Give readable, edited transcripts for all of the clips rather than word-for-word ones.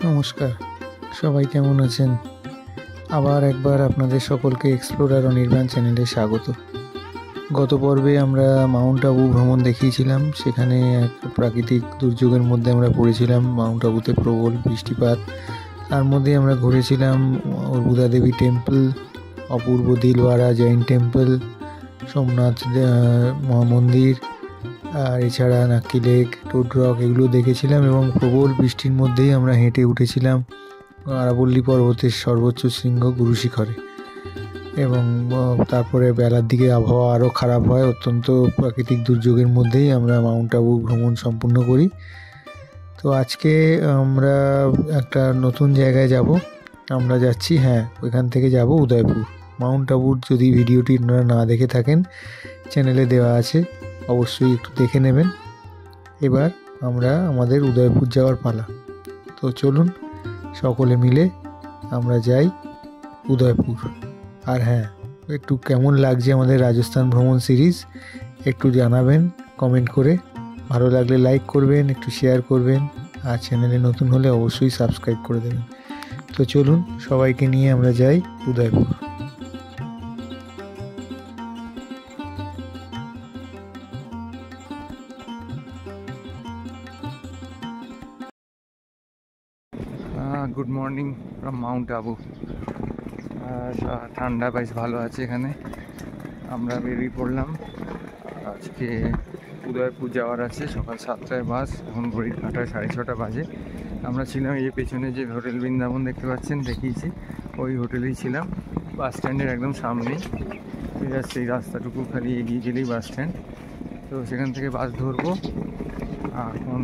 নমস্কার, সবাই কেমন আছেন? আবার একবার আপনাদের সকলকে এক্সপ্লোরার অনির্বাণ চ্যানেলে স্বাগত। গত পর্বে আমরা মাউন্ট আবু ভ্রমণ দেখিয়েছিলাম। সেখানে এক প্রাকৃতিক দুর্যোগের মধ্যে আমরা পড়েছিলাম। মাউন্ট আবুতে প্রবল বৃষ্টিপাত, তার মধ্যে আমরা ঘুরেছিলাম অর্বুদা দেবী টেম্পল, অপূর্ব দিলওয়ারা জৈন টেম্পল, সোমনাথ মহামন্দির, আর এছাড়া নাক্কি লেক, টোড রক এগুলো দেখেছিলাম। এবং প্রবল বৃষ্টির মধ্যেই আমরা হেঁটে উঠেছিলাম আরাবল্লী পর্বতের সর্বোচ্চ শৃঙ্গ গুরু শিখরে। এবং তারপরে বেলার দিকে আবহাওয়া আরও খারাপ হয়। অত্যন্ত প্রাকৃতিক দুর্যোগের মধ্যেই আমরা মাউন্ট আবু ভ্রমণ সম্পূর্ণ করি। তো আজকে আমরা একটা নতুন জায়গায় যাব। আমরা যাচ্ছি, ওইখান থেকে যাব উদয়পুর। মাউন্ট আবুর যদি ভিডিওটি আপনারা না দেখে থাকেন, চ্যানেলে দেওয়া আছে, অবশ্যই একটু দেখে নেবেন। এবার আমরা আমাদের উদয়পুর যাওয়ার পালা। তো চলুন সকলে মিলে আমরা যাই উদয়পুর। আর একটু কেমন লাগছে আমাদের রাজস্থান ভ্রমণ সিরিজ একটু জানাবেন কমেন্ট করে। ভালো লাগলে লাইক করবেন, একটু শেয়ার করবেন, আর চ্যানেলে নতুন হলে অবশ্যই সাবস্ক্রাইব করে দেবেন। তো চলুন সবাইকে নিয়ে আমরা যাই Udaipur. Good morning from Mount Abu. ঠান্ডা বেশ ভালো আছে এখানে। আমরা বেরিয়ে পড়লাম। আজকে উদয়পুর যাওয়ার আছে, সকাল 7টায় বাস। এখন ঘড়ির কাঁটায় 6:30 বাজে। আমরা ছিলাম এই পেছনে যে হোটেল বৃন্দাবন দেখতে পাচ্ছেন, দেখিয়েছি, ওই হোটেলেই ছিলাম। বাস স্ট্যান্ডের একদম সামনেই, জাস্ট এই রাস্তাটুকু খালি এগিয়ে গেলেই বাস স্ট্যান্ড। তো সেখান থেকে বাস ধরবো। এখন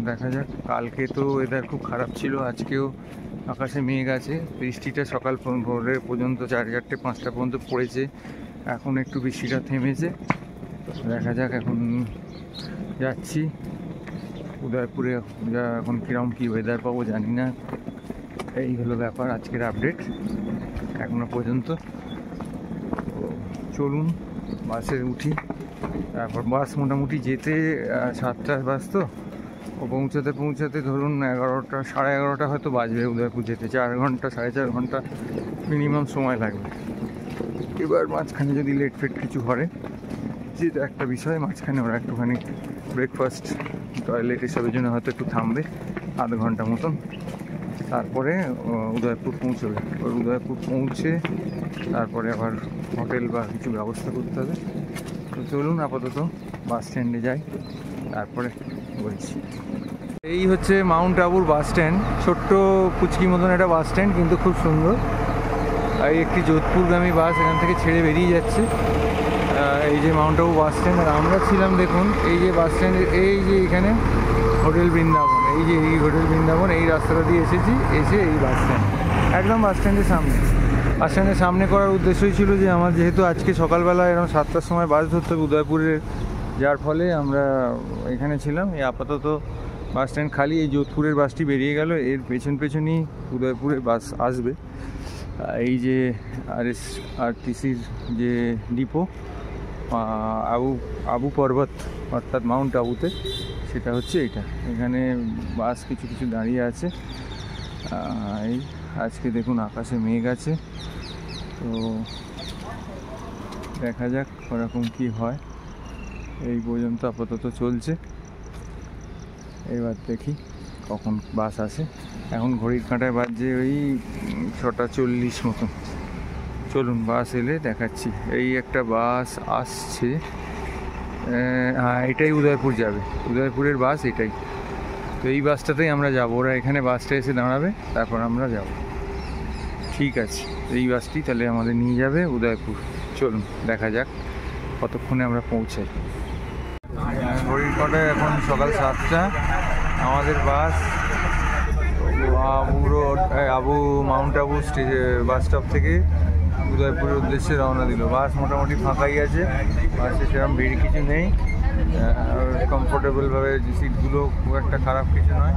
দেখা যাক। কালকে তো ওয়েদার খুব খারাপ ছিল, আজকেও আকাশে মেঘ আছে। বৃষ্টিটা সকাল ভোরের পর্যন্ত 4:30 5টা পর্যন্ত পড়েছে। এখন একটু বৃষ্টিটা থেমেছে। দেখা যাক, এখন যাচ্ছি উদয়পুরে। এখন কীরকম কী ওয়েদার পাবো জানি না। এই হলো ব্যাপার, আজকের আপডেট এখনো পর্যন্ত। চলুন বাসে উঠি। তারপর বাস মোটামুটি যেতে 7টার বাস, তো ও পৌঁছাতে ধরুন 11টা 11:30 হয়তো বাজবে। উদয়পুর যেতে 4 ঘন্টা 4.5 ঘন্টা মিনিমাম সময় লাগবে। এবার মাঝখানে যদি লেট ফেট কিছু হয়, যেটা একটা বিষয়, মাঝখানে ওরা একটুখানি ব্রেকফাস্ট, টয়লেট এসবের জন্য হয়তো একটু থামবে আধ ঘন্টা মতন। তারপরে উদয়পুর পৌঁছবে। উদয়পুর পৌঁছে তারপরে আবার হোটেল বা কিছু ব্যবস্থা করতে হবে। তো চলুন আপাতত বাস স্ট্যান্ডে যাই, তারপরে বলছি। এই হচ্ছে মাউন্ট আবুর বাস স্ট্যান্ড। ছোট্ট কুচকি মতন একটা বাস স্ট্যান্ড, কিন্তু খুব সুন্দর। আর একটি যোধপুরগামী বাস এখান থেকে ছেড়ে বেরিয়ে যাচ্ছে। এই যে মাউন্ট আবু বাস স্ট্যান্ড। আর আমরা ছিলাম, দেখুন এই যে বাস স্ট্যান্ডের এই যে এখানে হোটেল বৃন্দাবন, এই যে এই হোটেল বৃন্দাবন, এই রাস্তাটা দিয়ে এসেছি, এসে এই বাস স্ট্যান্ড একদম বাস স্ট্যান্ডের সামনে। বাস স্ট্যান্ডের সামনে করার উদ্দেশ্যই ছিল যে আমার যেহেতু আজকে সকালবেলা এরকম 7টার সময় বাস ধরতে হবে উদয়পুরের, যার ফলে আমরা এখানে ছিলাম। এই আপাতত বাস স্ট্যান্ড খালি। এই যোধপুরের বাসটি বেরিয়ে গেল, এর পেছনই উদয়পুরের বাস আসবে। এই যে আরটিসির যে ডিপো আবু পর্বত, অর্থাৎ মাউন্ট আবুতে, সেটা হচ্ছে এইটা। এখানে বাস কিছু কিছু দাঁড়িয়ে আছে। এই আজকে দেখুন আকাশে মেঘ আছে, তো দেখা যাক ওরকম কি হয়। এই পর্যন্ত আপাতত চলছে, এবার দেখি কখন বাস আসে। এখন ঘড়ির কাঁটায় বাজছে ওই 6:40 মতন। চলুন বাস এলে দেখাচ্ছি। এই একটা বাস আসছে, এটাই উদয়পুর যাবে, উদয়পুরের বাস এটাই। তো এই বাসটাতেই আমরা যাব। ওরা এখানে বাসটা এসে দাঁড়াবে, তারপর আমরা যাব। ঠিক আছে, এই বাসটি তাহলে আমাদের নিয়ে যাবে উদয়পুর। চলুন দেখা যাক কতক্ষণে আমরা পৌঁছাই। ঘড়ির কাঁটায় এখন সকাল 7টা। আমাদের bus Abu mount Abu bus stop থেকে উদয়পুরের উদ্দেশ্যে রওনা দিল। বাস মোটামুটি ফাঁকাই আছে, বাসে সেরকম ভিড় কিছু নেই। কমফোর্টেবলভাবে, সিটগুলো খুব একটা খারাপ কিছু নয়।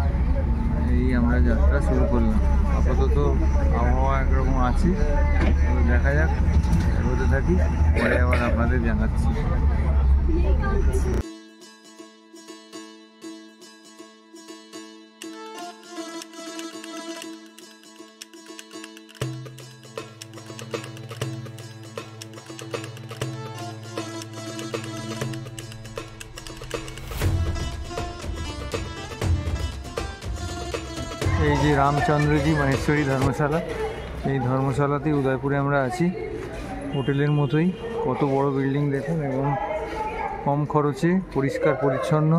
এই আমরা যাত্রা শুরু করলাম। আপাতত আবহাওয়া একরকম আছে, দেখা যাক, এগোতে থাকি, পরে আবার আপনাদের জানাচ্ছি। এই যে রামচন্দ্রজি মাহেশ্বরী ধর্মশালা, এই ধর্মশালাতেই উদয়পুরে আমরা আছি। হোটেলের মতোই, কত বড় বিল্ডিং দেখুন, এবং কম খরচে, পরিষ্কার পরিচ্ছন্ন,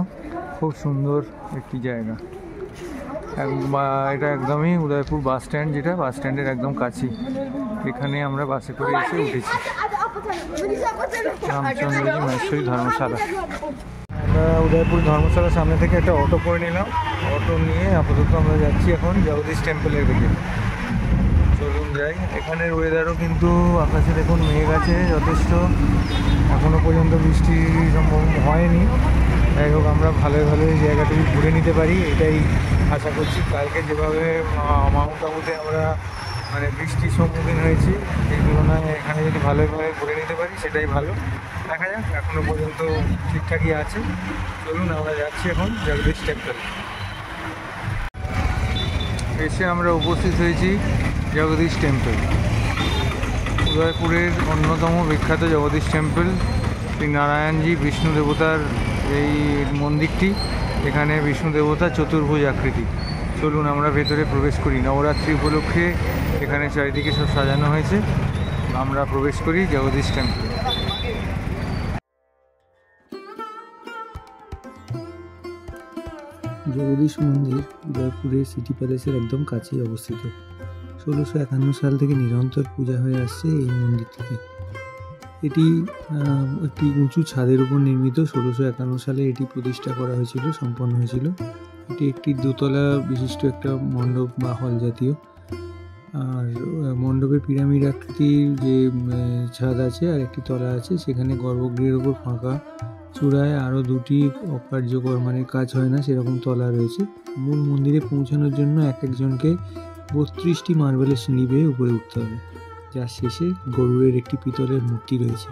খুব সুন্দর একটি জায়গা। এটা একদমই উদয়পুর বাস স্ট্যান্ড, যেটা বাস স্ট্যান্ডের একদম কাছেই। এখানে আমরা বাসে করে এসে উঠেছি। রামচন্দ্রজি মাহেশ্বরী ধর্মশালা। আমরা উদয়পুর ধর্মশালার সামনে থেকে একটা অটো করে নিলাম। অটো নিয়ে আপাতত আমরা যাচ্ছি এখন জগদীশ টেম্পলের দিকে। চলুন যাই। এখানের ওয়েদারও কিন্তু, আকাশে দেখুন মেঘ আছে যথেষ্ট, এখনও পর্যন্ত বৃষ্টি সম্ভব হয়নি। যাই হোক, আমরা ভালোই ভালোই জায়গাটুকু ঘুরে নিতে পারি, এটাই আশা করছি। কালকে যেভাবে মাউন্ট আবুতে আমরা বৃষ্টির সম্মুখীন হয়েছি, এই তুলনায় এখানে যদি ভালোভাবে ঘুরে নিতে পারি সেটাই ভালো। দেখা যাক, এখনও পর্যন্ত ঠিকঠাকই আছে। চলুন আমরা যাচ্ছি এখন জগদীশ টেম্পল। এসে আমরা উপস্থিত হয়েছি জগদীশ টেম্পল, উদয়পুরের অন্যতম বিখ্যাত জগদীশ টেম্পল। শ্রী নারায়ণজি বিষ্ণু দেবতার এই মন্দিরটি, এখানে বিষ্ণু দেবতা চতুর্ভুজ আকৃতি। চলুন আমরা ভেতরে প্রবেশ করি। নবরাত্রি উপলক্ষে এখানে চারিদিকে সব সাজানো হয়েছে। আমরা প্রবেশ করি জগদীশ টেম্পল। জগদীশ মন্দির উদয়পুরের সিটি প্যালেসের একদম কাছেই অবস্থিত। 1651 সাল থেকে নিরন্তর পূজা হয়ে আসছে এই মন্দিরটিতে। এটি একটি উঁচু ছাদের উপর নির্মিত। 1651 সালে এটি প্রতিষ্ঠা করা হয়েছিল, সম্পন্ন হয়েছিল। এটি একটি দোতলা বিশিষ্ট একটা মণ্ডপ বা হল জাতীয়। আর মণ্ডপের পিরামিড আকৃতির যে ছাদ আছে আর একটি তলা আছে, সেখানে গর্ভগৃহের উপর ফাঁকা চূড়ায় আরও দুটি অকার্যকর কাজ হয় না সেরকম তলা রয়েছে। মূল মন্দিরে পৌঁছানোর জন্য একজনকে 32টি মার্বেলের সিঁড়ি বেয়ে উপরে উঠতে হবে, যার শেষে গরুড়ের একটি পিতলের মূর্তি রয়েছে,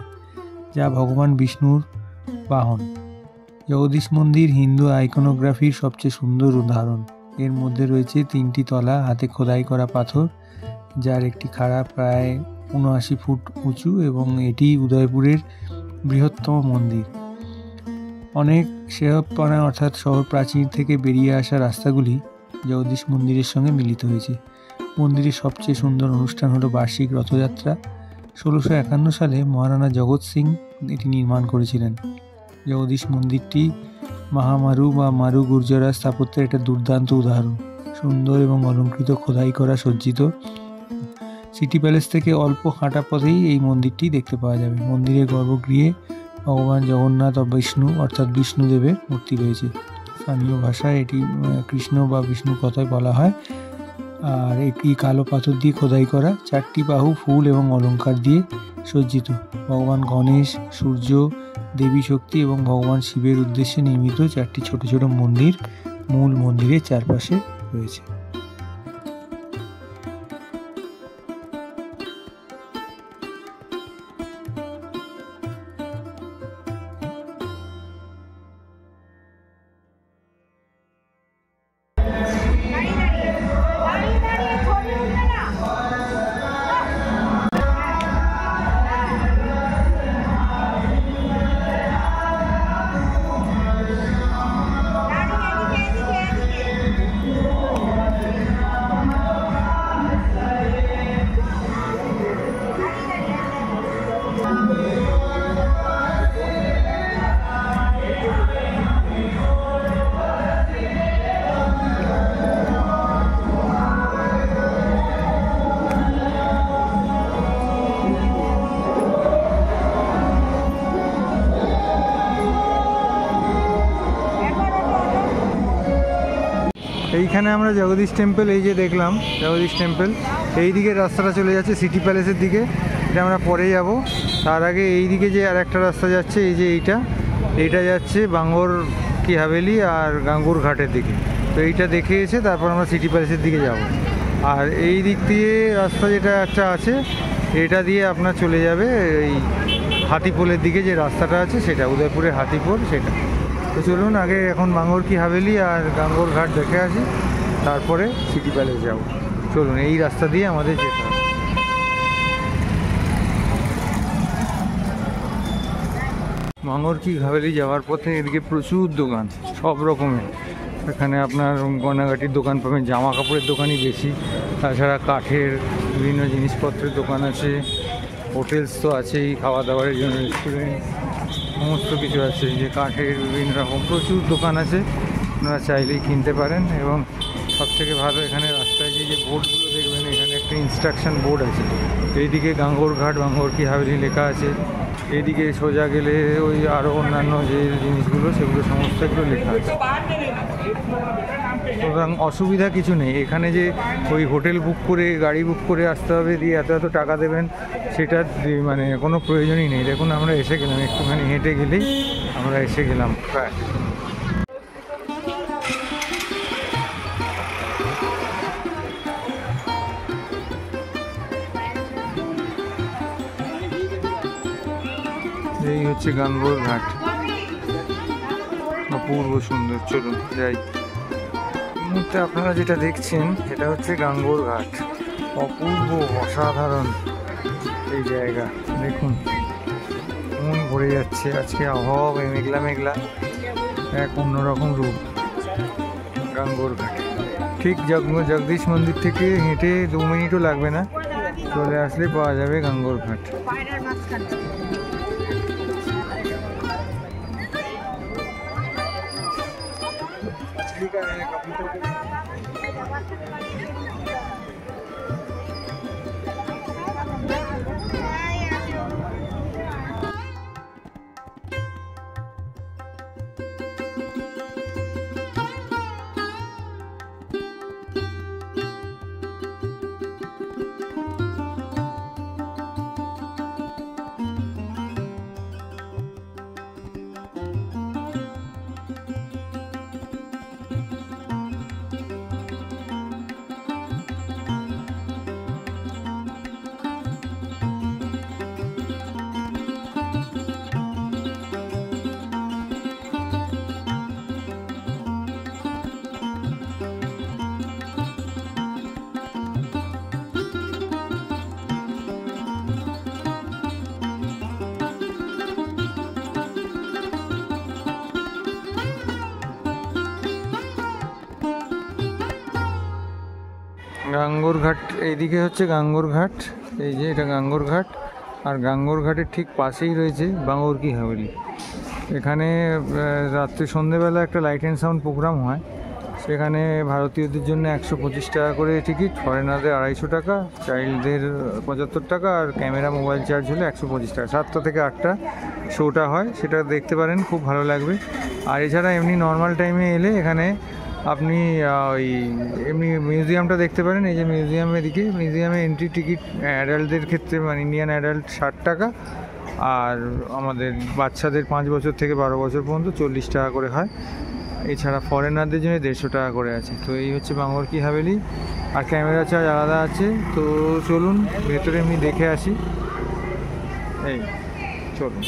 যা ভগবান বিষ্ণুর বাহন। জগদীশ মন্দির হিন্দু আইকনোগ্রাফির সবচেয়ে সুন্দর উদাহরণ। এর মধ্যে রয়েছে 3টি তলা হাতে খোদাই করা পাথর, যার একটি খাড়া প্রায় 79 ফুট উঁচু, এবং এটি উদয়পুরের বৃহত্তম মন্দির। অনেক সেহপানা অর্থাৎ শহর প্রাচীর থেকে বেরিয়ে আসা রাস্তাগুলি জগদীশ মন্দিরের সঙ্গে মিলিত হয়েছে। মন্দিরের সবচেয়ে সুন্দর অনুষ্ঠান হলো বার্ষিক রথযাত্রা। 1651 সালে মহারানা জগৎ সিং এটি নির্মাণ করেছিলেন। জগদীশ মন্দিরটি মহামারু বা মারু গুর্জরা স্থাপত্যের একটা দুর্দান্ত উদাহরণ। সুন্দর এবং অলঙ্কৃত খোদাই করা সজ্জিত। সিটি প্যালেস থেকে অল্প হাঁটা পথেই এই মন্দিরটি দেখতে পাওয়া যাবে। মন্দিরের গর্ভগৃহে ভগবান জগন্নাথ ও বিষ্ণু অর্থাৎ বিষ্ণুদেবের মূর্তি রয়েছে। স্থানীয় ভাষায় এটি কৃষ্ণ বা বিষ্ণু কথায় বলা হয়। আর এটি কালো পাথর দিয়ে খোদাই করা, 4টি বাহু ফুল এবং অলঙ্কার দিয়ে সজ্জিত। ভগবান গণেশ, সূর্য, দেবী শক্তি এবং ভগবান শিবের উদ্দেশ্যে নির্মিত 4টি ছোট ছোট মন্দির মূল মন্দিরের চারপাশে রয়েছে। এইখানে আমরা জগদীশ টেম্পল, এই যে দেখলাম জগদীশ টেম্পল, এই দিকে রাস্তাটা চলে যাচ্ছে সিটি প্যালেসের দিকে। এটা আমরা পরে যাব। তার আগে এই দিকে যে আর একটা রাস্তা যাচ্ছে, এই যে এইটা যাচ্ছে বাঙ্গর কি হাভেলি আর গাঙ্গুর ঘাটের দিকে। তো এইটা দেখে এসে তারপর আমরা সিটি প্যালেসের দিকে যাব। আর এই দিক দিয়ে রাস্তা যেটা একটা আছে, এটা দিয়ে আপনার চলে যাবে এই হাতিপোলের দিকে, যে রাস্তাটা আছে সেটা উদয়পুরের হাতিপোল সেটা। তো চলুন আগে এখন বাঙ্গর কি হাভেলি আর গাঙ্গর ঘাট দেখে আসি, তারপরে সিটি প্যালেস যাব। চলুন, এই রাস্তা দিয়ে আমাদের যেতে হবে। বাঙ্গর কি হাভেলি যাওয়ার পথে এদিকে প্রচুর দোকান সব রকমের, এখানে আপনার গয়নাগাটির দোকান পাবেন, জামা কাপড়ের দোকানই বেশি, তাছাড়া কাঠের বিভিন্ন জিনিসপত্রের দোকান আছে, হোটেলস তো আছেই, খাওয়া দাওয়ার জন্য রেস্টুরেন্ট, সমস্ত কিছু আছে। যে কাঠের বিভিন্ন রকম প্রচুর দোকান আছে, আপনারা চাইলেই কিনতে পারেন। এবং সবথেকে ভালো এখানে রাস্তায় যে বোর্ডগুলো দেখবেন, এখানে একটা ইনস্ট্রাকশন বোর্ড আছে। এইদিকে গাঙ্গোর ঘাট বাঙ্গর কি হাভেলি লেখা আছে, এইদিকে সোজা গেলে ওই আরও অন্যান্য যে জিনিসগুলো সেগুলো সমস্ত এগুলো লেখা আছে। সুতরাং অসুবিধা কিছু নেই। এখানে যে ওই হোটেল বুক করে গাড়ি বুক করে আসতে হবে, দিয়ে এত এত টাকা দেবেন, সেটা মানে কোনো প্রয়োজনই নেই। দেখুন আমরা এসে গেলাম, একটুখানি হেঁটে গেলেই আমরা এসে গেলাম প্রায়। এই হচ্ছে গাঙ্গোর ঘাট, অপূর্ব সুন্দর। চলুন যাই। এই মুহূর্তে আপনারা যেটা দেখছেন এটা হচ্ছে গাঙ্গোর ঘাট, অপূর্ব অসাধারণ এই জায়গা। দেখুন মন ভরে যাচ্ছে, আজকে আবহাওয়া মেঘলা মেঘলা, এক অন্যরকম রূপ গাঙ্গোর ঘাট। ঠিক জগদীশ মন্দির থেকে হেঁটে 2 মিনিটও লাগবে না, চলে আসলে পাওয়া যাবে গাঙ্গোর ঘাট। গাঙ্গোর ঘাট এইদিকে হচ্ছে গাঙ্গোর ঘাট, এই যে এটা গাঙ্গোর ঘাট। আর গাঙ্গোর ঘাটের ঠিক পাশেই রয়েছে বাঙ্গর কি হাভেলি। এখানে রাত্রি সন্ধেবেলা একটা লাইট অ্যান্ড সাউন্ড প্রোগ্রাম হয়, সেখানে ভারতীয়দের জন্য 125 টাকা করে টিকিট, ফরেনারদের 250 টাকা, চাইল্ডদের 75 টাকা, আর ক্যামেরা মোবাইল চার্জ হলে 125 টাকা। 7টা থেকে 8টা শোটা হয়, সেটা দেখতে পারেন, খুব ভালো লাগবে। আর এছাড়া এমনি নর্মাল টাইমে এলে এখানে আপনি ওই এমনি মিউজিয়ামটা দেখতে পারেন। এই যে মিউজিয়ামের দিকে, মিউজিয়ামে এন্ট্রি টিকিট অ্যাডাল্টদের ক্ষেত্রে মানে ইন্ডিয়ান অ্যাডাল্ট 60 টাকা, আর আমাদের বাচ্চাদের 5 বছর থেকে 12 বছর পর্যন্ত 40 টাকা করে হয়। এছাড়া ফরেনারদের জন্য 150 টাকা করে আছে। তো এই হচ্ছে বাঙ্গর কি হাভেলি, আর ক্যামেরা চার্জ আলাদা আছে। তো চলুন ভেতরে এমনি দেখে আসি। এই চলুন।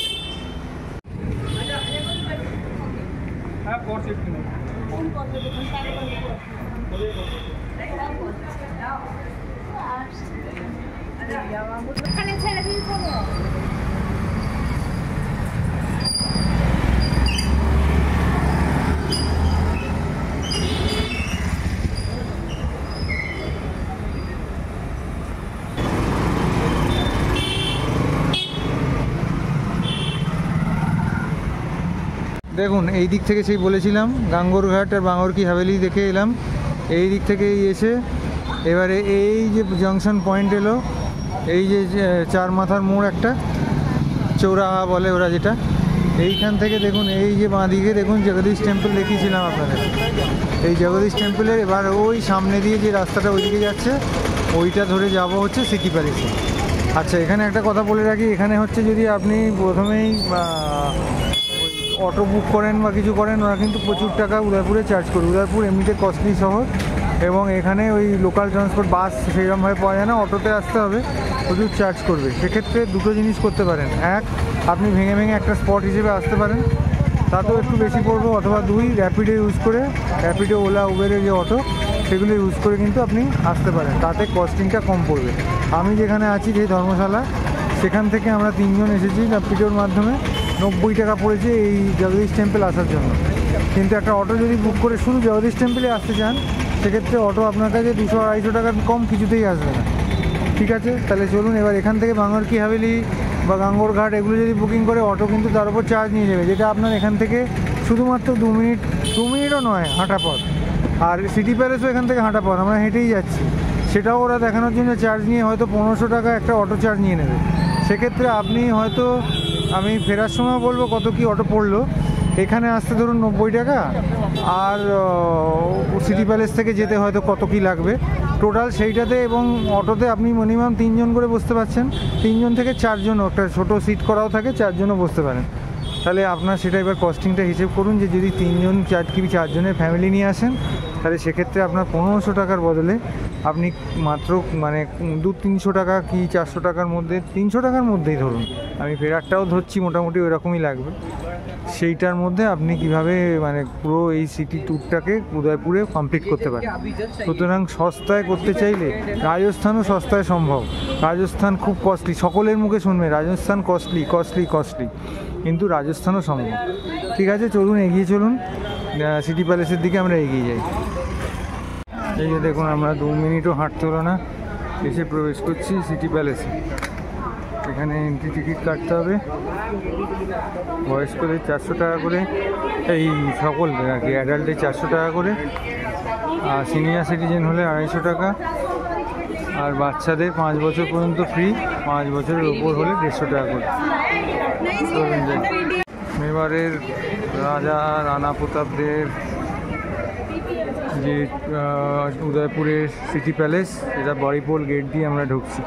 দেখুন এই দিক থেকে সেই বলেছিলাম গাঙ্গোর ঘাট আর বাঙ্গর কি হাভেলি দেখে এলাম। এই দিক থেকে এসে এবারে এই যে জংশন পয়েন্ট এলো, এই যে 4 মাথার মোড় একটা চৌরাহা বলে ওরা যেটা, এইখান থেকে দেখুন এই যে বাঁদিকে দেখুন জগদীশ টেম্পল দেখিয়েছিলাম আপনাদের। এই জগদীশ টেম্পলের এবার ওই সামনে দিয়ে যে রাস্তাটা ওইদিকে যাচ্ছে, ওইটা ধরে যাব হচ্ছে সিটি প্যালেসে। আচ্ছা এখানে একটা কথা বলে রাখি, এখানে হচ্ছে যদি আপনি প্রথমেই অটো বুক করেন বা কিছু করেন, ওরা কিন্তু প্রচুর টাকা উদয়পুরে চার্জ করে। উদয়পুর এমনিতে কস্টলি শহর, এবং এখানে ওই লোকাল ট্রান্সপোর্ট বাস সেইরকমভাবে পাওয়া যায় না, অটোতে আসতে হবে, প্রচুর চার্জ করবে। সেক্ষেত্রে দুটো জিনিস করতে পারেন, এক আপনি ভেঙে ভেঙে একটা স্পট হিসেবে আসতে পারেন, তাতেও একটু বেশি পড়বে, অথবা 2 র্যাপিডো ইউজ করে, র্যাপিডো ওলা উবেরের যে অটো সেগুলো ইউজ করে কিন্তু আপনি আসতে পারেন, তাতে কস্টিংটা কম পড়বে। আমি যেখানে আছি যে ধর্মশালা, সেখান থেকে আমরা 3 জন এসেছি র্যাপিডোর মাধ্যমে, 90 টাকা পড়েছে এই জগদীশ টেম্পল আসার জন্য। কিন্তু একটা অটো যদি বুক করে শুধু জগদীশ টেম্পলে আসতে চান, সেক্ষেত্রে অটো আপনার কাছে 200-250 টাকার কম কিছুতেই আসবে না। ঠিক আছে, তাহলে চলুন এবার এখান থেকে বাঙ্গরকি হাভেলি বা গাঙ্গর ঘাট এগুলো যদি বুকিং করে, অটো কিন্তু তার উপর চার্জ নিয়ে যাবে, যেটা আপনার এখান থেকে শুধুমাত্র 2 মিনিটও নয় হাঁটা পথ। আর সিটি প্যালেসও এখান থেকে হাঁটা পথ, আমরা হেঁটেই যাচ্ছি। সেটাও ওরা দেখানোর জন্য চার্জ নিয়ে হয়তো 1500 টাকা একটা অটো চার্জ নিয়ে নেবে। সেক্ষেত্রে আপনি হয়তো, আমি ফেরার সময় বলবো কত কি অটো পড়লো, এখানে আসতে ধরুন 90 টাকা, আর সিটি প্যালেস থেকে যেতে হয়তো কত কি লাগবে টোটাল সেইটাতে। এবং অটোতে আপনি মিনিমাম 3 জন করে বসতে পারছেন, 3 জন থেকে 4 জন, একটা ছোটো সিট করাও থাকে, 4 জনও বসতে পারেন। তাহলে আপনার সেটা এবার কস্টিংটা হিসেব করুন, যে যদি 3 জন 4 জনের ফ্যামিলি নিয়ে আসেন, তাহলে সেক্ষেত্রে আপনার 1500 টাকার বদলে আপনি মাত্র মানে 200-300 টাকা কি 400 টাকার মধ্যে, 300 টাকার মধ্যেই ধরুন, আমি ফেরারটাও ধরছি মোটামুটি ওই রকমই লাগবে, সেইটার মধ্যে আপনি কিভাবে মানে পুরো এই সিটি ট্যুরটাকে উদয়পুরে কমপ্লিট করতে পারেন। সুতরাং সস্তায় করতে চাইলে রাজস্থানও সস্তায় সম্ভব। রাজস্থান খুব কস্টলি, সকলের মুখে শুনবে রাজস্থান কস্টলি কস্টলি কস্টলি, কিন্তু রাজস্থানও সম্ভব। ঠিক আছে, চলুন এগিয়ে চলুন, সিটি প্যালেসের দিকে আমরা এগিয়ে যাই। এই যে দেখুন, আমরা 2 মিনিটও হাঁটতে হলো না, এসে প্রবেশ করছি সিটি প্যালেসে। এখানে এন্ট্রি টিকিট কাটতে হবে, বয়স্কদের 400 টাকা করে, এই সকল আর কি অ্যাডাল্টে 400 টাকা করে, আর সিনিয়র সিটিজেন হলে 250 টাকা, আর বাচ্চাদের 5 বছর পর্যন্ত ফ্রি, 5 বছরের ওপর হলে 150 টাকা করে। মেবারের রাজা রানা প্রতাপদের যে উদয়পুরের সিটি প্যালেস, এটা বড়িপোল গেট দিয়ে আমরা ঢুকছি।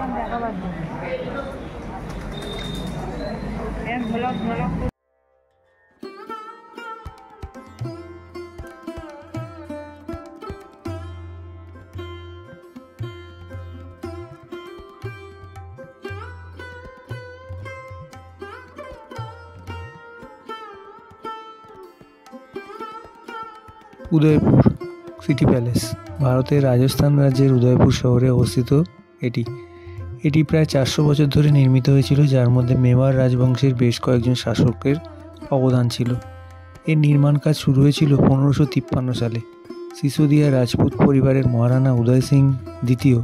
উদয়পুর সিটি প্যালেস ভারতের রাজস্থান রাজ্যের উদয়পুর শহরে অবস্থিত। এটি প্রায় 400 বছর ধরে নির্মিত হয়েছিল, যার মধ্যে মেওয়ার রাজবংশের বেশ কয়েকজন শাসকের অবদান ছিল। এর নির্মাণ কাজ শুরু হয়েছিল 1553 সালে। সিসোদিয়া রাজপুত পরিবারের মহারানা উদয় সিং দ্বিতীয়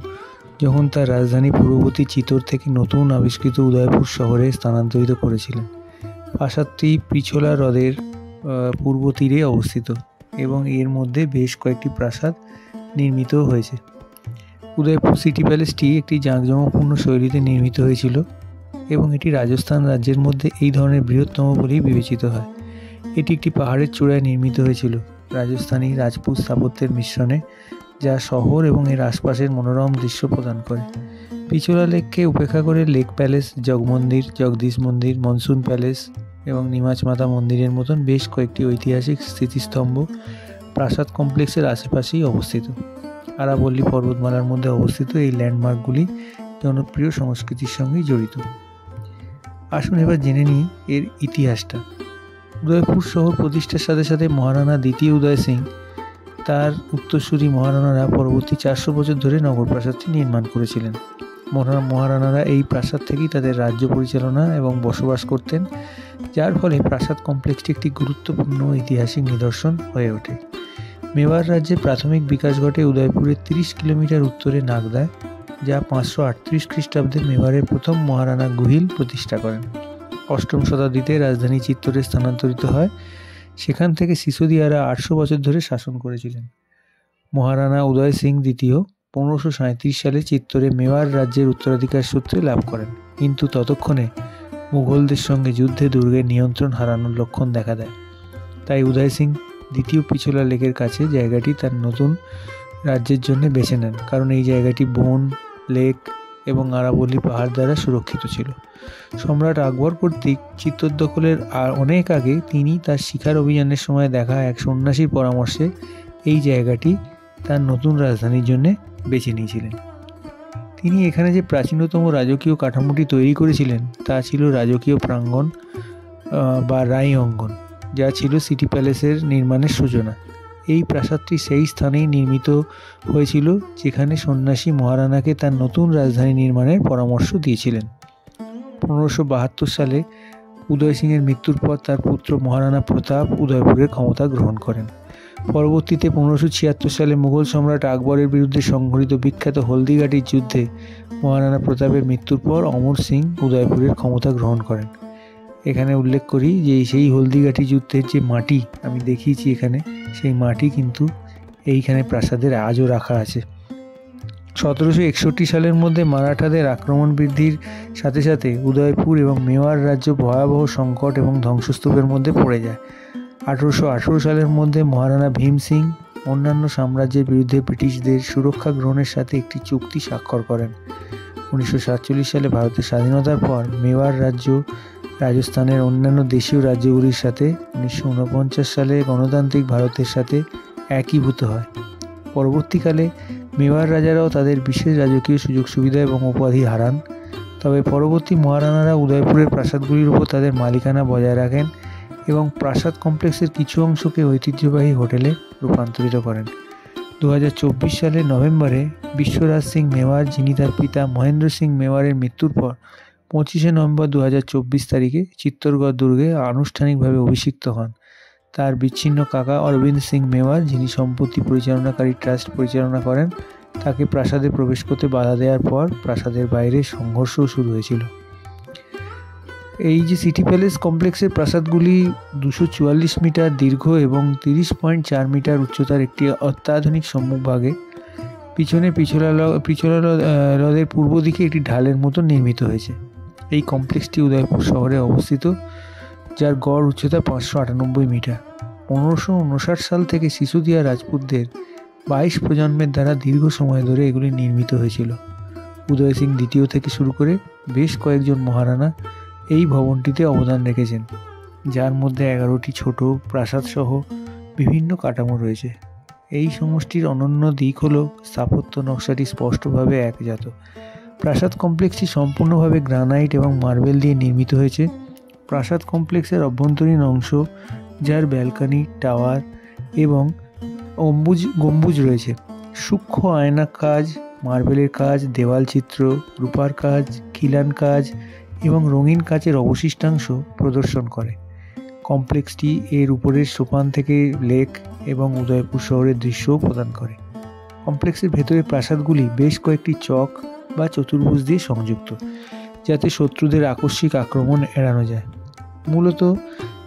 যখন তার রাজধানী পূর্ববর্তী চিতোর থেকে নতুন আবিষ্কৃত উদয়পুর শহরে স্থানান্তরিত করেছিলেন। প্রাসাদটি পিছোলা হ্রদের পূর্ব তীরে অবস্থিত এবং এর মধ্যে বেশ কয়েকটি প্রাসাদ নির্মিত হয়েছে। উদয়পুর সিটি প্যালেসটি একটি জাঁকজমকপূর্ণ শৈলীতে নির্মিত হয়েছিল এবং এটি রাজস্থান রাজ্যের মধ্যে এই ধরনের বৃহত্তম বলেই বিবেচিত হয়। এটি একটি পাহাড়ের চূড়ায় নির্মিত হয়েছিল, রাজস্থানী রাজপুত স্থাপত্যের মিশ্রণে, যা শহর এবং এর আশপাশের মনোরম দৃশ্য প্রদান করে। পিছোলা লেককে উপেক্ষা করে লেক প্যালেস, জগমন্দির, জগদীশ মন্দির, মনসুন প্যালেস এবং নিমাচ মাতা মন্দিরের মতন বেশ কয়েকটি ঐতিহাসিক স্মৃতিস্তম্ভ প্রাসাদ কমপ্লেক্সের আশেপাশেই অবস্থিত। আরাবল্লী পর্বতমালার মধ্যে অবস্থিত এই ল্যান্ডমার্কগুলি জনপ্রিয় সংস্কৃতির সঙ্গেই জড়িত। আসুন এবার জেনে নিই এর ইতিহাসটা। উদয়পুর শহর প্রতিষ্ঠার সাথে সাথে মহারানা দ্বিতীয় উদয় সিং তার উত্তরসূরি মহারানারা পরবর্তী 400 বছর ধরে নগর প্রাসাদটি নির্মাণ করেছিলেন। মহারানারা এই প্রাসাদ থেকেই তাদের রাজ্য পরিচালনা এবং বসবাস করতেন, যার ফলে প্রাসাদ কমপ্লেক্সটি একটি গুরুত্বপূর্ণ ঐতিহাসিক নিদর্শন হয়ে ওঠে। মেওয়ার রাজ্যের প্রাথমিক বিকাশ ঘটে উদয়পুরের 30 কিলোমিটার উত্তরে নাগদায়, যা 538 খ্রিস্টাব্দে মেওয়ারের প্রথম মহারানা গুহিল প্রতিষ্ঠা করেন। 8ম শতাব্দীতে রাজধানী চিত্তরে স্থানান্তরিত হয়, সেখান থেকে সিসোদিয়ারা 800 বছর ধরে শাসন করেছিলেন। মহারানা উদয় সিং দ্বিতীয় 1537 সালে চিত্তরে মেওয়ার রাজ্যের উত্তরাধিকার সূত্রে লাভ করেন, কিন্তু ততক্ষণে মুঘলদের সঙ্গে যুদ্ধে দুর্গের নিয়ন্ত্রণ হারানোর লক্ষণ দেখা দেয়। তাই উদয় সিং দ্বিতীয় পিছোলা লেকের কাছে জায়গাটি তার নতুন রাজ্যের জন্য বেছে নেন, কারণ এই জায়গাটি বন, লেক এবং আরাবল্লী পাহাড় দ্বারা সুরক্ষিত ছিল। সম্রাট আকবর কর্তৃক চিত্তর দখলের অনেক আগে তিনি তার শিকার অভিযানের সময় দেখা এক সন্ন্যাসীর পরামর্শে এই জায়গাটি তার নতুন রাজধানীর জন্য বেছে নিয়েছিলেন। তিনি এখানে যে প্রাচীনতম রাজকীয় কাঠামোটি তৈরি করেছিলেন তা ছিল রাজকীয় প্রাঙ্গণ বা রাই অঙ্গন, যা ছিল সিটি প্যালেসের নির্মাণের সূচনা। এই প্রাসাদটি সেই স্থানেই নির্মিত হয়েছিল যেখানে সন্ন্যাসী মহারানাকে তার নতুন রাজধানী নির্মাণের পরামর্শ দিয়েছিলেন। 1572 সালে উদয় সিংয়ের মৃত্যুর পর তার পুত্র মহারানা প্রতাপ উদয়পুরের ক্ষমতা গ্রহণ করেন। পরবর্তীতে 1576 সালে মুঘল সম্রাট আকবরের বিরুদ্ধে সংঘটিত বিখ্যাত হলদিঘাটির যুদ্ধে মহারানা প্রতাপের মৃত্যুর পর অমর সিং উদয়পুরের ক্ষমতা গ্রহণ করেন। এখানে উল্লেখ করি যে সেই হলদিঘাটি যুদ্ধের যে মাটি আমি দেখিয়েছি এখানে, সেই মাটি কিন্তু এইখানে প্রাসাদের আজও রাখা আছে। 1761 সালের মধ্যে মারাঠাদের আক্রমণ বৃদ্ধির সাথে সাথে উদয়পুর এবং মেওয়ার রাজ্য ভয়াবহ সংকট এবং ধ্বংসস্তূপের মধ্যে পড়ে যায়। 1818 সালের মধ্যে মহারানা ভীম সিং অন্যান্য সাম্রাজ্যের বিরুদ্ধে ব্রিটিশদের সুরক্ষা গ্রহণের সাথে একটি চুক্তি স্বাক্ষর করেন। 1947 সালে ভারতের স্বাধীনতার পর মেওয়ার রাজ্য রাজস্থানের অন্যান্য দেশীয় রাজ্যগুলির সাথে 1949 সালে গণতান্ত্রিক ভারতের সাথে একীভূত হয়। পরবর্তীকালে মেওয়ার রাজারাও তাদের বিশেষ রাজকীয় সুযোগ সুবিধা এবং উপাধি হারান, তবে পরবর্তী মহারানারা উদয়পুরের প্রাসাদগুলির উপর তাদের মালিকানা বজায় রাখেন এবং প্রাসাদ কমপ্লেক্সের কিছু অংশকে ঐতিহ্যবাহী হোটেলে রূপান্তরিত করেন। 2024 সালের নভেম্বরে বিশ্বরাজ সিং মেওয়ার, যিনি তার পিতা মহেন্দ্র সিং মেওয়ারের মৃত্যুর পর 25 নভেম্বর 2024 তারিখে চিত্তরগড় দুর্গে আনুষ্ঠানিকভাবে অভিষিক্ত হন। তার বিচ্ছিন্ন কাকা অরবিন্দ সিং মেওয়ার, যিনি সম্পত্তি পরিচালনাকারী ট্রাস্ট পরিচালনা করেন, তাকে প্রাসাদে প্রবেশ করতে বাধা দেওয়ার পর প্রাসাদের বাইরে সংঘর্ষও শুরু হয়েছিল। এই যে সিটি প্যালেস কমপ্লেক্সের প্রাসাদগুলি 244 মিটার দীর্ঘ এবং 30.4 মিটার উচ্চতার একটি অত্যাধুনিক সম্মুখভাগে পিছনে পিছলা হ্রদের পূর্ব দিকে একটি ঢালের মতো নির্মিত হয়েছে। এই কমপ্লেক্সটি উদয়পুর শহরে অবস্থিত, যার গড় উচ্চতা 598 মিটার। 1559 সাল থেকে সিসোদিয়া রাজপুতদের 22 প্রজন্মের দ্বারা দীর্ঘ সময় ধরে এগুলি নির্মিত হয়েছিল। উদয় সিং দ্বিতীয় থেকে শুরু করে বেশ কয়েকজন মহারানা এই ভবনটিতে অবদান রেখেছেন, যার মধ্যে 11টি ছোট প্রাসাদ সহ বিভিন্ন কাঠামো রয়েছে। এই সমষ্টির অনন্য দিক হল স্থাপত্য নকশাটি স্পষ্টভাবে একজাত। প্রাসাদ কমপ্লেক্সটি সম্পূর্ণভাবে গ্রানাইট এবং মার্বেল দিয়ে নির্মিত হয়েছে। প্রাসাদ কমপ্লেক্সের অভ্যন্তরীণ অংশ, যার ব্যালকনি, টাওয়ার এবং গম্বুজ রয়েছে, সূক্ষ্ম আয়না কাজ, মার্বেলের কাজ, দেওয়াল চিত্র, রূপার কাজ, খিলান কাজ এবং রঙিন কাচের অবশিষ্টাংশ প্রদর্শন করে। কমপ্লেক্সটি এর উপরের সোপান থেকে লেক এবং উদয়পুর শহরের দৃশ্যও প্রদান করে। কমপ্লেক্সের ভেতরে প্রাসাদগুলি বেশ কয়েকটি চক বা চতুর্ভুজ দিয়ে সংযুক্ত, যাতে শত্রুদের আকস্মিক আক্রমণ এড়ানো যায়। মূলত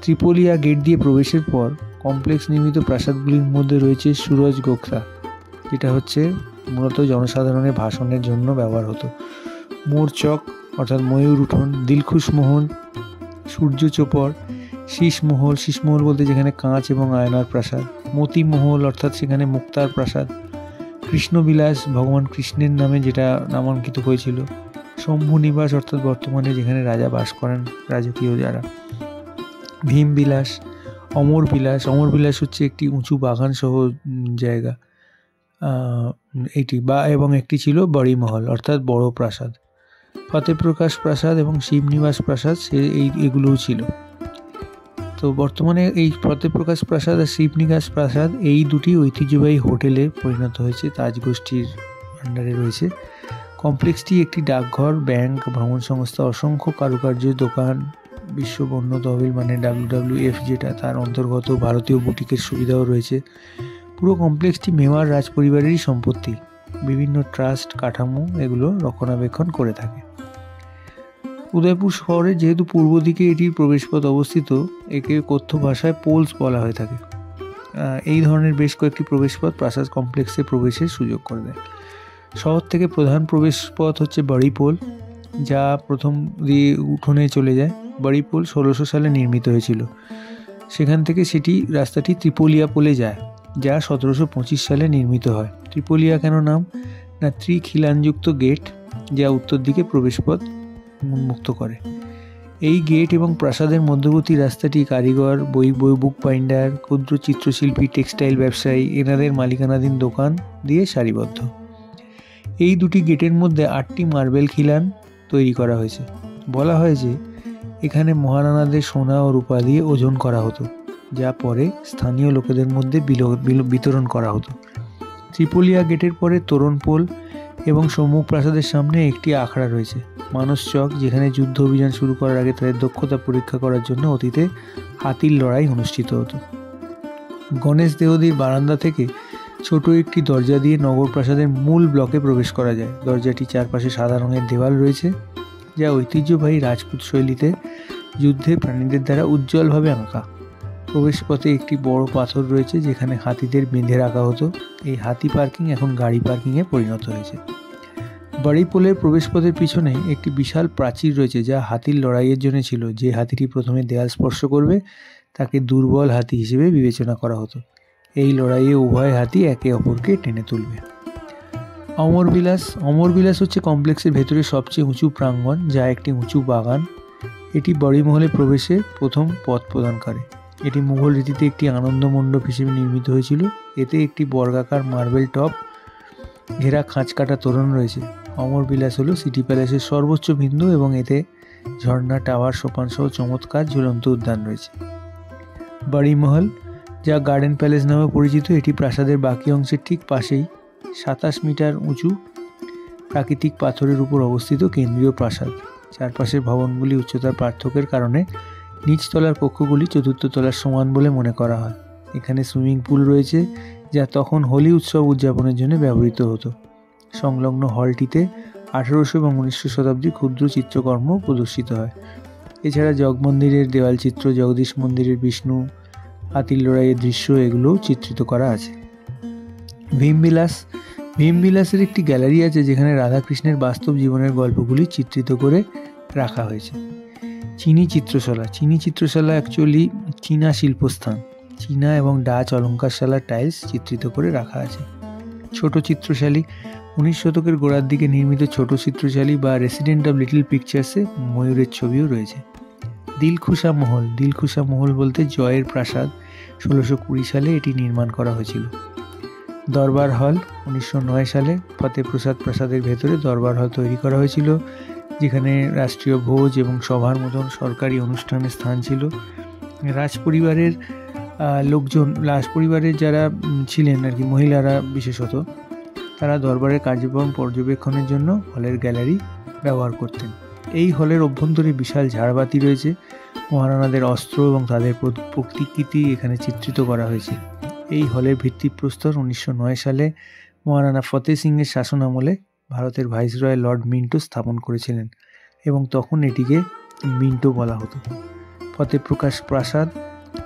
ত্রিপোলিয়া গেট দিয়ে প্রবেশের পর কমপ্লেক্স নির্মিত প্রাসাদগুলির মধ্যে রয়েছে সুরজ গোখরা, যেটা হচ্ছে মূলত জনসাধারণের ভাষণের জন্য ব্যবহার হতো, মোর চক অর্থাৎ ময়ূর উঠোন, দিলখুশ মহল, সূর্য চোপড়, শীষমহল বলতে যেখানে কাঁচ এবং আয়নার প্রাসাদ, মতি মহল অর্থাৎ সেখানে মুক্তার প্রাসাদ, কৃষ্ণবিলাস ভগবান কৃষ্ণের নামে যেটা নামাঙ্কিত হয়েছিল, শম্ভু নিবাস অর্থাৎ বর্তমানে যেখানে রাজা বাস করেন রাজকীয় যারা, ভীমবিলাস, অমরবিলাস হচ্ছে একটি উঁচু বাগান সহ জায়গা এইটি এবং একটি ছিল বড়িমহল অর্থাৎ বড় প্রাসাদ, ফতেপ্রকাশ প্রাসাদ এবং শিবনিবাস প্রাসাদ এগুলোও ছিল। তো বর্তমানে এই ফতেপ্রকাশ প্রাসাদ আর শিবনিবাস প্রাসাদ এই দুটি ঐতিহ্যবাহী হোটেলে পরিণত হয়েছে, তাজ গোষ্ঠীর আন্ডারে রয়েছে। কমপ্লেক্সটি একটি ডাকঘর, ব্যাংক, ভ্রমণ সংস্থা, অসংখ্য কারুকার্য দোকান, বিশ্ব বন্য তহবিল মানে WWF যেটা, তার অন্তর্গত ভারতীয় বুটিকের সুবিধাও রয়েছে। পুরো কমপ্লেক্সটি মেওয়ার রাজ পরিবারেরই সম্পত্তি। বিভিন্ন ট্রাস্ট কাঠামো এগুলো রক্ষণাবেক্ষণ করে থাকে। উদয়পুর শহরের যেহেতু পূর্ব দিকে এটির প্রবেশপথ অবস্থিত, একে কথ্য ভাষায় পোলস বলা হয়ে থাকে। এই ধরনের বেশ কয়েকটি প্রবেশপথ প্রাসাদ কমপ্লেক্সে প্রবেশের সুযোগ করে দেয়। শহর থেকে প্রধান প্রবেশপথ হচ্ছে বড়িপোল, যা প্রথম দিয়ে উঠোনে চলে যায়। বড়িপোল 1600 সালে নির্মিত হয়েছিল। সেখান থেকে রাস্তাটি ত্রিপোলিয়া পোলে যায়, যা 1725 সালে নির্মিত হয়। ত্রিপোলিয়া কেন নাম? না, ত্রিখিলানযুক্ত গেট যা উত্তর দিকে প্রবেশপথ উন্মুক্ত করে। এই গেট এবং প্রাসাদের মধ্যবর্তী রাস্তাটি কারিগর, বুক বাইন্ডার, ক্ষুদ্র চিত্রশিল্পী, টেক্সটাইল ব্যবসায়ী এনাদের মালিকানাধীন দোকান দিয়ে সারিবদ্ধ। এই দুটি গেটের মধ্যে 8টি মার্বেল খিলান তৈরি করা হয়েছে। বলা হয় যে এখানে মহারানাদের সোনা ও রূপা দিয়ে ওজন করা হতো, যা পরে স্থানীয় লোকেদের মধ্যে বিতরণ করা হতো। ত্রিপোলিয়া গেটের পরে তোরণপোল এবং সম্মুখ প্রাসাদের সামনে একটি আখড়া রয়েছে, মানস চক, যেখানে যুদ্ধ অভিযান শুরু করার আগে তাদের দক্ষতা পরীক্ষা করার জন্য অতীতে হাতির লড়াই অনুষ্ঠিত হতো। গণেশ দেওদির বারান্দা থেকে ছোট একটি দরজা দিয়ে নগর প্রাসাদের মূল ব্লকে প্রবেশ করা যায়। দরজাটি চারপাশে সাদা রঙের দেওয়াল রয়েছে, যা ঐতিহ্যবাহী রাজপুত শৈলীতে যুদ্ধে প্রাণীদের দ্বারা উজ্জ্বলভাবে আঁকা। প্রবেশপথে একটি বড় পাথর রয়েছে যেখানে হাতিদের বেঁধে রাখা হতো। এই হাতি পার্কিং এখন গাড়ি পার্কিংয়ে পরিণত হয়েছে। বাড়িপোলের প্রবেশপথের পিছনে একটি বিশাল প্রাচীর রয়েছে, যা হাতির লড়াইয়ের জন্য ছিল। যে হাতিটি প্রথমে দেয়াল স্পর্শ করবে তাকে দুর্বল হাতি হিসেবে বিবেচনা করা হতো। এই লড়াইয়ে উভয় হাতি একে অপরকে টেনে তুলবে। অমরবিলাস হচ্ছে কমপ্লেক্সের ভেতরে সবচেয়ে উঁচু প্রাঙ্গণ, যা একটি উঁচু বাগান। এটি বাড়িমহলে প্রবেশে প্রথম পথ প্রদান করে। এটি মুঘল রীতিতে একটি আনন্দ মণ্ডপ হিসেবে নির্মিত হয়েছিল। এতে একটি বর্গাকার মার্বেল টপ ঘেরা খাঁজকাটা তোরণ রয়েছে। অমরবিলাস হলো সিটি প্যালেসের সর্বোচ্চ বিন্দু এবং এতে ঝর্ণা, টাওয়ার, সোপান সহ চমৎকার ঝুলন্ত উদ্যান রয়েছে। বাড়িমহল, যা গার্ডেন প্যালেস নামে পরিচিত, এটি প্রাসাদের বাকি অংশের ঠিক পাশেই 27 মিটার উঁচু প্রাকৃতিক পাথরের উপর অবস্থিত কেন্দ্রীয় প্রাসাদ। চারপাশের ভবনগুলি উচ্চতার পার্থক্যের কারণে নিচতলার কক্ষগুলি চতুর্থ তলার সমান বলে মনে করা হয়। এখানে সুইমিং পুল রয়েছে, যা তখন হোলি উৎসব উদযাপনের জন্য ব্যবহৃত হতো। সংলগ্ন হলটিতে 1800 এবং 1900 শতাব্দীর ক্ষুদ্র চিত্রকর্ম প্রদর্শিত হয়। এছাড়া জগমন্দিরের দেওয়াল চিত্র, জগদীশ মন্দিরের বিষ্ণু হাতির লড়াইয়ের দৃশ্য, এগুলোও চিত্রিত করা আছে। ভীমবিলাসের একটি গ্যালারি আছে যেখানে রাধাকৃষ্ণের বাস্তব জীবনের গল্পগুলি চিত্রিত করে রাখা হয়েছে। চিনি চিত্রশালা অ্যাকচুয়ালি চীনা শিল্পস্থান। চীনা এবং ডাচ অলঙ্কারশালার টাইলস চিত্রিত করে রাখা আছে। ছোট চিত্রশালী, 19 শতকের গোড়ার দিকে নির্মিত ছোট চিত্রশালী বা রেসিডেন্ট অব লিটল পিকচার্সে ময়ূরের ছবিও রয়েছে। দিলখুশা মহল বলতে জয়ের প্রাসাদ, 1620 সালে এটি নির্মাণ করা হয়েছিল। দরবার হল, 1909 সালে ফতেপ্রসাদ প্রাসাদের ভেতরে দরবার হল তৈরি করা হয়েছিল, যেখানে রাষ্ট্রীয় ভোজ এবং সভার মতন সরকারি অনুষ্ঠানের স্থান ছিল। রাজপরিবারের যারা ছিলেন আর কি, মহিলারা বিশেষত, তারা দরবারের কার্যক্রম পর্যবেক্ষণের জন্য হলের গ্যালারি ব্যবহার করতেন। এই হলের অভ্যন্তরে বিশাল ঝাড়বাতি রয়েছে। মহারানাদের অস্ত্র এবং তাদের প্রতিকৃতি এখানে চিত্রিত করা হয়েছে। এই হলের ভিত্তিপ্রস্তর 1909 সালে মহারানা ফতেহ সিংয়ের শাসন আমলে ভারতের ভাইসরয় লর্ড মিন্টো স্থাপন করেছিলেন এবং তখন এটিকে মিন্টো বলা হতো।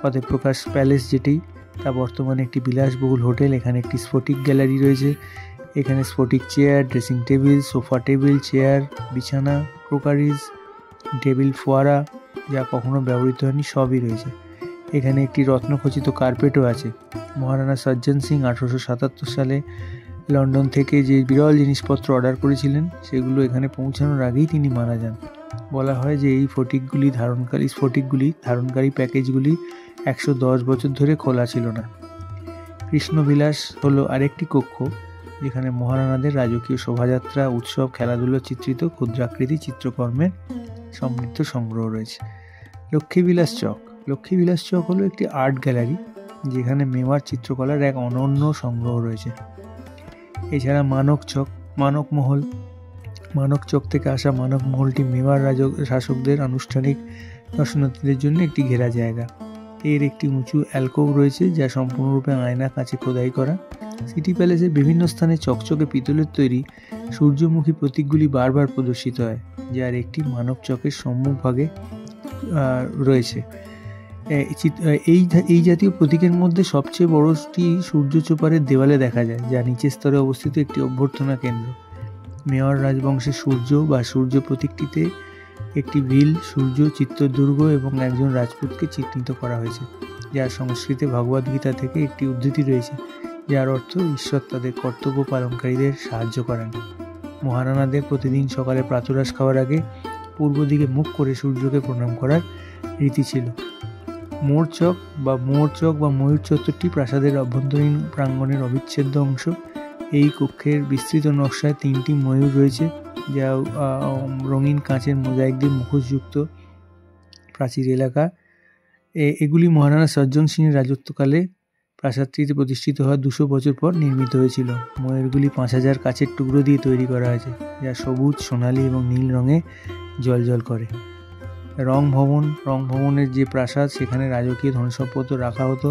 ফতেপ্রকাশ প্যালেস যেটি, তা বর্তমানে একটি বিলাসবহুল হোটেল। এখানে একটি স্ফটিক গ্যালারি রয়েছে। এখানে স্ফটিক chair, dressing table, sofa table, chair, বিছানা, ক্রোকারিজ, টেবিল, ফোয়ারা, যা কখনো ব্যবহৃত হয়নি, সবই রয়েছে। এখানে একটি রত্নখচিত কার্পেটও আছে। মহারানা সজ্জন সিং 1877 সালে লন্ডন থেকে যে বিরল জিনিসপত্র অর্ডার করেছিলেন, সেগুলো এখানে পৌঁছানোর আগেই তিনি মারা যান। বলা হয় যে এই স্ফটিকগুলি ধারণকারী প্যাকেজগুলি 110 বছর ধরে খোলা ছিল না। কৃষ্ণবিলাস হলো আরেকটি কক্ষ, যেখানে মহারানাদের রাজকীয় শোভাযাত্রা, উৎসব, খেলাধুলো চিত্রিত ক্ষুদ্রাকৃতি চিত্রকর্মের সমৃদ্ধ সংগ্রহ রয়েছে। লক্ষ্মীবিলাস চক হলো একটি আর্ট গ্যালারি, যেখানে মেওয়ার চিত্রকলার এক অনন্য সংগ্রহ রয়েছে। এছাড়া মানক চক থেকে আসা মানক মহলটি মেওয়ার শাসকদের আনুষ্ঠানিক দর্শনার্থীদের জন্য একটি ঘেরা জায়গা। এর একটি উঁচু অ্যালকোভ রয়েছে, যা সম্পূর্ণরূপে আয়না কাঁচে খোদাই করা। সিটি প্যালেসের বিভিন্ন স্থানে চকচকে পিতলের তৈরি সূর্যমুখী প্রতীকগুলি বারবার প্রদর্শিত হয়, যার একটি মানক চকের সম্মুখভাগে রয়েছে। এই জাতীয় প্রতীকের মধ্যে সবচেয়ে বড়টি সূর্যচোপারের দেওয়ালে দেখা যায়, যা নিচের স্তরে অবস্থিত একটি অভ্যর্থনা কেন্দ্র। মেওয়ার রাজবংশের সূর্য বা সূর্য প্রতীকটিতে একটি ভিল, সূর্য, চিত্রদুর্গ এবং একজন রাজপুতকে চিত্রিত করা হয়েছে, যার সংস্কৃতে ভগবদ্গীতা থেকে একটি উদ্ধৃতি রয়েছে, যার অর্থ ঈশ্বর তাদের কর্তব্য পালনকারীদের সাহায্য করেন। মহারানাদের প্রতিদিন সকালে প্রাতরাশ খাওয়ার আগে পূর্ব দিকে মুখ করে সূর্যকে প্রণাম করার রীতি ছিল। মোর চক বা ময়ূর চত্বরটি প্রাসাদের অভ্যন্তরীণ প্রাঙ্গণের অবিচ্ছেদ্য অংশ। এই কক্ষের বিস্তৃত নকশায় 3টি ময়ূর রয়েছে, যা রঙিন কাঁচের মোজাইক দিয়ে মুখোশযুক্ত প্রাচীর এলাকা। এগুলি মহারানা সজ্জন সিংয়ের রাজত্বকালে প্রাসাদটিতে প্রতিষ্ঠিত হওয়ার 200 বছর পর নির্মিত হয়েছিল। ময়ূরগুলি 5000 কাচের টুকরো দিয়ে তৈরি করা হয়েছে, যা সবুজ, সোনালী এবং নীল রঙে জ্বলজ্বল করে। রংভবনের যে প্রাসাদ, সেখানে রাজকীয় ধনসম্পদ রাখা হতো।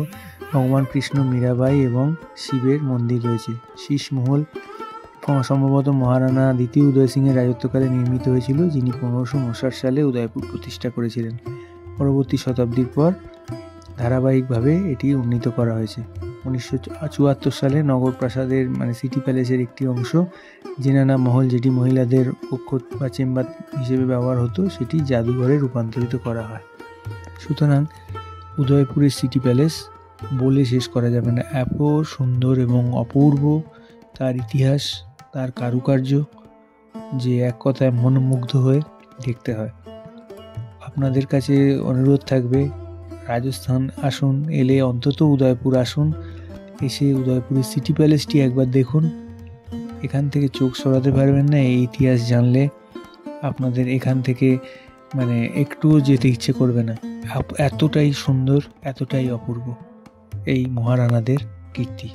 ভগবান কৃষ্ণ, মীরাবাই এবং শিবের মন্দির রয়েছে। শীষমহল সম্ভবত মহারানা দ্বিতীয় উদয় সিংহের রাজত্বকালে নির্মিত হয়েছিল, যিনি 1559 সালে উদয়পুর প্রতিষ্ঠা করেছিলেন। পরবর্তী শতাব্দীর পর ধারাবাহিকভাবে এটি উন্নীত করা হয়েছে। 1974 সালে নগর প্রাসাদের সিটি প্যালেসের একটি অংশ, জেনানা মহল, যেটি মহিলাদের কক্ষ বা চেম্বার হিসেবে ব্যবহার হতো, সেটি জাদুঘরে রূপান্তরিত করা হয়। সুতরাং উদয়পুরের সিটি প্যালেস বলে শেষ করা যাবে না। এত সুন্দর এবং অপূর্ব তার ইতিহাস, তার কারুকার্য, যে এক কথায় মনোমুগ্ধ হয়ে দেখতে হয়। আপনাদের কাছে অনুরোধ থাকবে, রাজস্থান আসুন, এলে অন্তত উদয়পুর আসুন, এসে উদয়পুরের সিটি প্যালেসটি একবার দেখুন। এখান থেকে চোখ সরাতে পারবেন না। এই ইতিহাস জানলে আপনাদের এখান থেকে একটুও যেতে ইচ্ছে করবে না। এতটাই সুন্দর, এতটাই অপূর্ব এই মহারানাদের কীর্তি।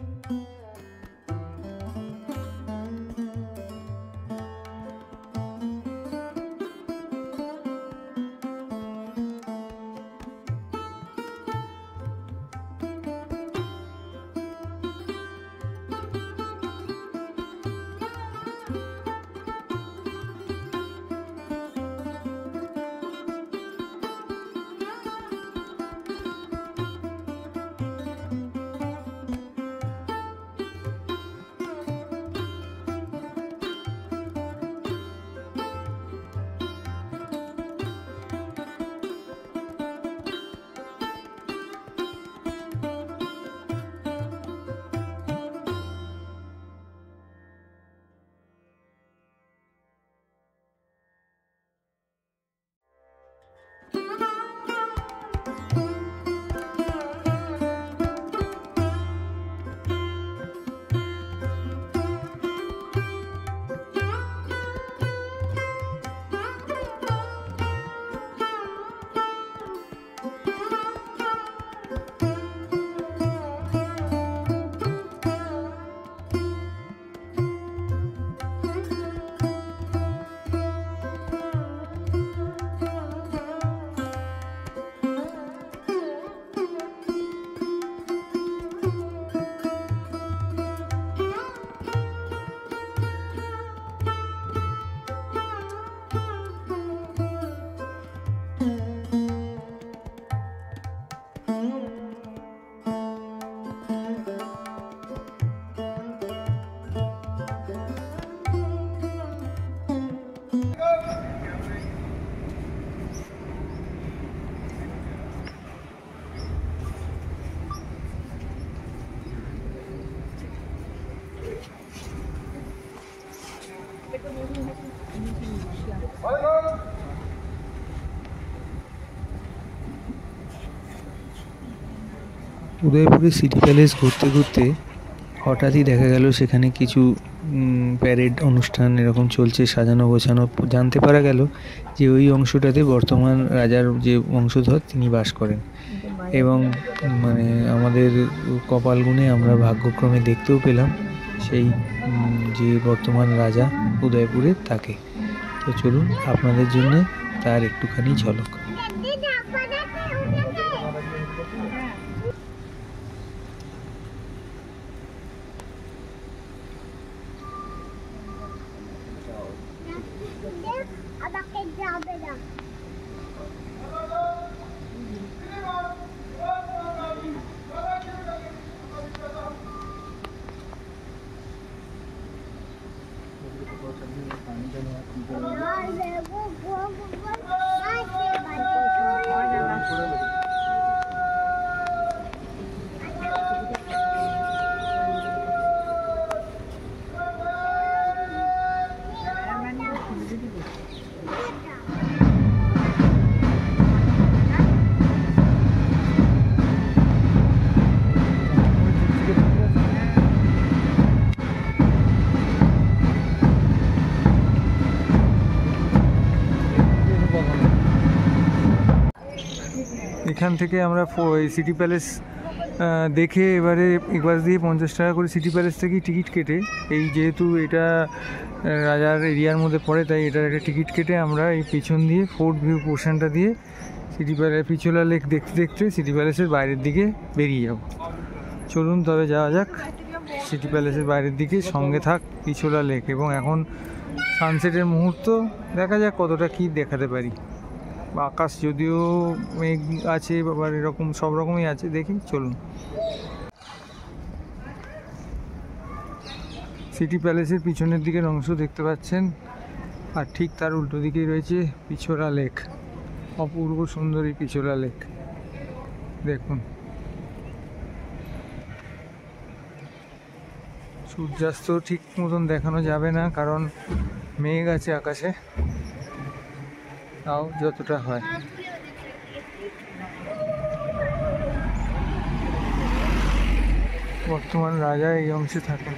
উদয়পুরের সিটি প্যালেস ঘুরতে ঘুরতে হঠাৎই দেখা গেল সেখানে কিছু প্যারেড অনুষ্ঠান এরকম চলছে, সাজানো গোছানো। জানতে পারা গেল যে ওই অংশটাতে বর্তমান রাজার যে বংশধর তিনি বাস করেন, এবং আমাদের কপাল গুণে আমরা ভাগ্যক্রমে দেখতেও পেলাম সেই যে বর্তমান রাজা উদয়পুরের তাকে। তো চলুন আপনাদের জন্য তার একটুখানি ঝলক। এখান থেকে আমরা সিটি প্যালেস দেখে এবারে একবার দিয়ে 50 টাকা করে সিটি প্যালেস থেকেই টিকিট কেটে, এই যেহেতু এটা রাজার এরিয়ার মধ্যে পড়ে তাই এটার একটা টিকিট কেটে আমরা এই পিছন দিয়ে ফোর্ট ভিউ পোর্শনটা দিয়ে সিটি প্যালেস পিছোলা লেক দেখতে দেখতে সিটি প্যালেসের বাইরের দিকে বেরিয়ে যাব। চলুন তবে যাওয়া যাক সিটি প্যালেসের বাইরের দিকে, সঙ্গে থাক পিছোলা লেক। এবং এখন সানসেটের মুহূর্ত, দেখা যাক কতটা কি দেখাতে পারি। আকাশ যদিও মেঘ আছে, আবার এরকম সব রকমই আছে, দেখি চলুন। সিটি প্যালেসের পিছনের দিকের অংশ দেখতে পাচ্ছেন, আর ঠিক তার উল্টো দিকেই রয়েছে পিছোলা লেক। অপূর্ব সুন্দরী পিছোলা লেক, দেখুন। সূর্যাস্ত ঠিক মতন দেখানো যাবে না, কারণ মেঘ আছে আকাশে, তাও যতটা হয়। বর্তমান রাজা এই অংশে থাকেন।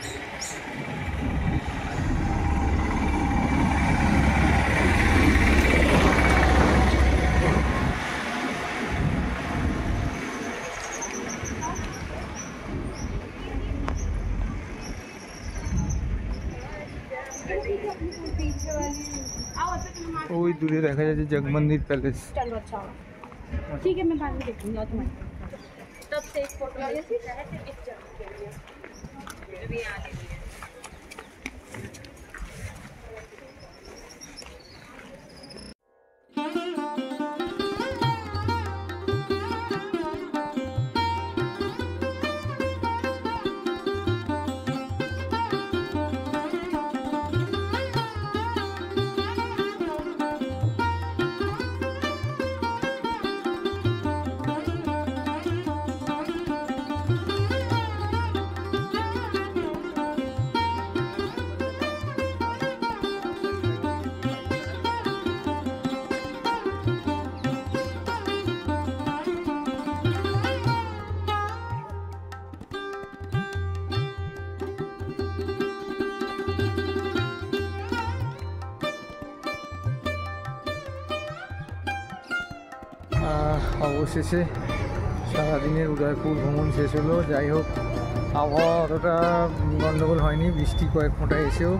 ওই দূরে দেখা যাচ্ছে জগমন্দির প্যালেস। चलो अच्छा हुआ। ठीक है मैं बाद में देखूंगी और तुम्हारी तब से एक फोटो ले लेती है गिफ्ट के लिए अभी आ रही है। অবশেষে সারাদিনের উদয়পুর ভ্রমণ শেষ হলো। যাই হোক, আবহাওয়া অতটা গণ্ডগোল হয়নি, বৃষ্টি কয়েক ফোঁটা এসেও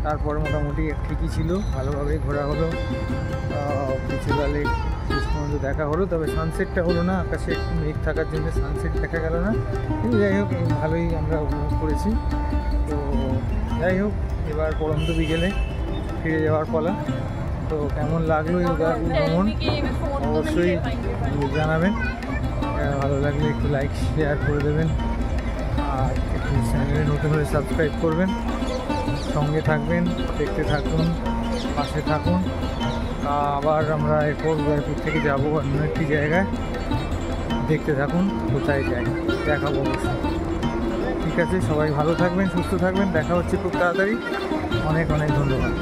তারপর মোটামুটি ঠিকই ছিল, ভালোভাবে ঘোরা হলো। পিছোলা লেক শেষ পর্যন্ত দেখা হলো, তবে সানসেটটা হলো না, আকাশে একটু মেঘ থাকার জন্য সানসেট দেখা গেল না। কিন্তু যাই হোক, ভালোই আমরা উপভোগ করেছি। তো যাই হোক, এবার পড়ন্ত বিকেলে ফিরে যাওয়ার পালা। তো কেমন লাগলো এই উদয়পুর ভ্রমণ অবশ্যই জানাবেন। ভালো লাগলে একটু লাইক শেয়ার করে দেবেন, আর একটু চ্যানেলে নতুন হলে সাবস্ক্রাইব করবেন। সঙ্গে থাকবেন, দেখতে থাকুন, পাশে থাকুন। আবার আমরা এরপর উদয়পুর থেকে যাবো অন্য একটি জায়গায়, দেখতে থাকুন কোথায় যাই, দেখাবো অবশ্যই। ঠিক আছে, সবাই ভালো থাকবেন, সুস্থ থাকবেন, দেখা হচ্ছে খুব তাড়াতাড়ি। অনেক অনেক ধন্যবাদ।